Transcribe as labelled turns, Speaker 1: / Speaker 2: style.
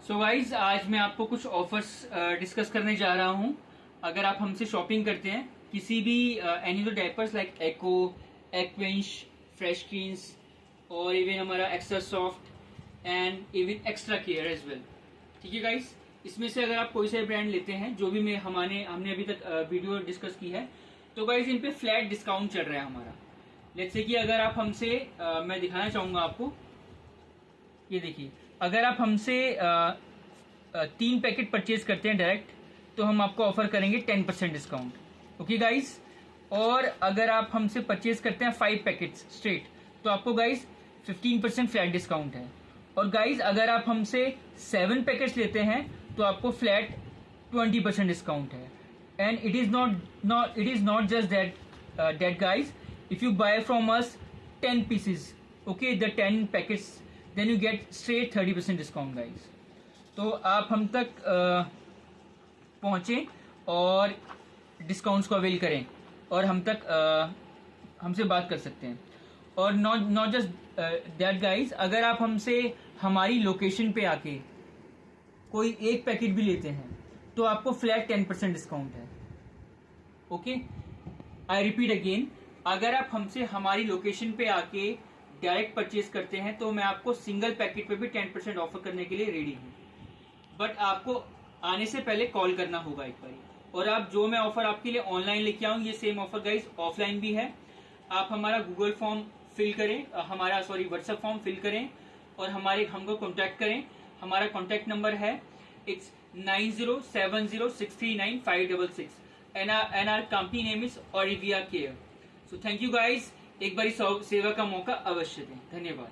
Speaker 1: So guys आज मैं आपको कुछ ऑफर्स डिस्कस करने जा रहा हूं। अगर आप हमसे शॉपिंग करते हैं किसी भी any of the diapers like eco, एक्वेंश, फ्रेश क्लीन्स और इवन हमारा extra soft and even extra care as well. ठीक है गाइज, इसमें से अगर आप कोई से ब्रांड लेते हैं जो भी हमने अभी तक वीडियो डिस्कस की है, तो गाइज इन पे फ्लैट डिस्काउंट चल रहा है हमारा। लेट्स से कि अगर आप हमसे मैं दिखाना चाहूंगा आपको, ये देखिए, अगर आप हमसे 3 पैकेट परचेज करते हैं डायरेक्ट, तो हम आपको ऑफर करेंगे 10% डिस्काउंट। ओके गाइज, और अगर आप हमसे परचेज करते हैं 5 पैकेट्स स्ट्रेट, तो आपको गाइज 15% फ्लैट डिस्काउंट है। और गाइज अगर आप हमसे 7 पैकेट्स लेते हैं तो आपको फ्लैट 20% डिस्काउंट है। And it is not just that guys, if you buy from us 10 pieces, okay, the 10 packets, then you get straight 30% discount guys. तो आप हम तक पहुंचे और डिस्काउंट्स को अवेल करें और हम तक हमसे बात कर सकते हैं। और नॉट जस्ट दैट गाइज, अगर आप हमसे हमारी लोकेशन पे आके कोई एक पैकेट भी लेते हैं तो आपको फ्लैट 10% डिस्काउंट है। ओके, आई रिपीट अगेन, अगर आप हमसे हमारी लोकेशन पे आके डायरेक्ट परचेज करते हैं तो मैं आपको सिंगल पैकेट पे भी 10% ऑफर करने के लिए रेडी हूँ। बट आपको आने से पहले कॉल करना होगा एक बार। और आप जो मैं ऑफर आपके लिए ऑनलाइन लेके आऊँ, ये सेम ऑफर गाइज ऑफलाइन भी है। आप हमारा गूगल फॉर्म फिल करें, व्हाट्सएप फॉर्म फिल करें और हमको कॉन्टेक्ट करें। हमारा कॉन्टेक्ट नंबर है, it's 9070639566 and our company name is Orivia care. So thank you guys, एक बारी सेवा का मौका अवश्य दें। धन्यवाद।